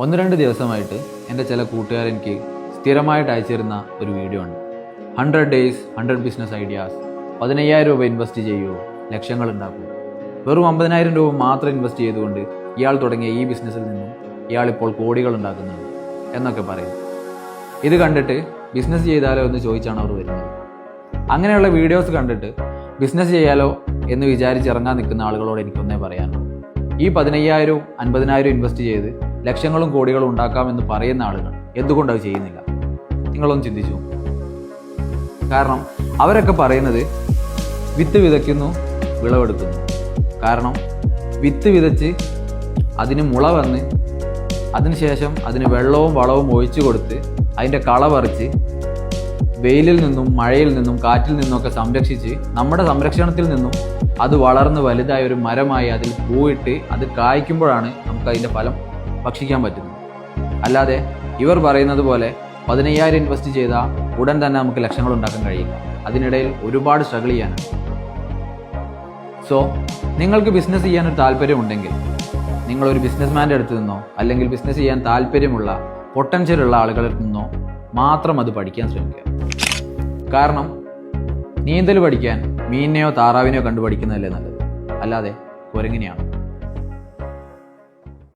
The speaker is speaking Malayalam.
1-2 ദിവസമായിട്ട് എൻ്റെ ചില കൂട്ടുകാർ എനിക്ക് സ്ഥിരമായിട്ട് അയച്ചിരുന്ന ഒരു വീഡിയോ ഉണ്ട്. 100 days 100 ബിസിനസ് ഐഡിയാസ്. 15,000 രൂപ ഇൻവെസ്റ്റ് ചെയ്യൂ, ലക്ഷങ്ങൾ ഉണ്ടാക്കൂ. വെറും 50,000 രൂപ മാത്രം ഇൻവെസ്റ്റ് ചെയ്തുകൊണ്ട് ഇയാൾ തുടങ്ങിയ ഈ ബിസിനസ്സിൽ നിന്നും ഇയാളിപ്പോൾ കോടികൾ ഉണ്ടാക്കുന്നുണ്ട് എന്നൊക്കെ പറയും. ഇത് കണ്ടിട്ട് ബിസിനസ് ചെയ്താലോ എന്ന് ചോദിച്ചാണ് അവർ വരുന്നത്. അങ്ങനെയുള്ള വീഡിയോസ് കണ്ടിട്ട് ബിസിനസ് ചെയ്യാലോ എന്ന് വിചാരിച്ചിറങ്ങാൻ നിൽക്കുന്ന ആളുകളോട് എനിക്കൊന്നേ പറയാനുള്ളൂ. ഈ 15,000 50,000 ഇൻവെസ്റ്റ് ചെയ്ത് ലക്ഷങ്ങളും കോടികളും ഉണ്ടാക്കാമെന്ന് പറയുന്ന ആളുകൾ എന്തുകൊണ്ട് അത് ചെയ്യുന്നില്ല? നിങ്ങളൊന്ന് ചിന്തിച്ചു. കാരണം അവരൊക്കെ പറയുന്നത് വിത്ത് വിതയ്ക്കുന്നു, വിളവെടുക്കുന്നു. കാരണം വിത്ത് വിതച്ച് അതിന് മുള വന്ന് അതിനുശേഷം അതിന് വെള്ളവും വളവും ഒഴിച്ചു കൊടുത്ത് അതിൻ്റെ കള പറിച്ച് വെയിലിൽ നിന്നും മഴയിൽ നിന്നും കാറ്റിൽ നിന്നുമൊക്കെ സംരക്ഷിച്ച് നമ്മുടെ സംരക്ഷണത്തിൽ നിന്നും അത് വളർന്ന് വലുതായ ഒരു മരമായി അതിൽ പൂവിട്ട് അത് കായ്ക്കുമ്പോഴാണ് നമുക്ക് അതിൻ്റെ ഫലം ഭക്ഷിക്കാൻ പറ്റുന്നത്. അല്ലാതെ ഇവർ പറയുന്നത് പോലെ 15,000 ഇൻവെസ്റ്റ് ചെയ്താൽ ഉടൻ തന്നെ നമുക്ക് ലക്ഷങ്ങൾ ഉണ്ടാക്കാൻ കഴിയില്ല. അതിനിടയിൽ ഒരുപാട് സ്ട്രഗിൾ ചെയ്യാനാണ്. സോ നിങ്ങൾക്ക് ബിസിനസ് ചെയ്യാനൊരു താല്പര്യമുണ്ടെങ്കിൽ നിങ്ങളൊരു ബിസിനസ്മാൻ്റെ അടുത്ത് നിന്നോ അല്ലെങ്കിൽ ബിസിനസ് ചെയ്യാൻ താല്പര്യമുള്ള പൊട്ടൻഷ്യലുള്ള ആളുകളിൽ നിന്നോ മാത്രം അത് പഠിക്കാൻ ശ്രമിക്കുക. കാരണം നീന്തൽ പഠിക്കാൻ മീനിനെയോ താറാവിനെയോ കണ്ടു പഠിക്കുന്നതല്ലേ നല്ലത്, അല്ലാതെ കുരങ്ങിനെയാണ്.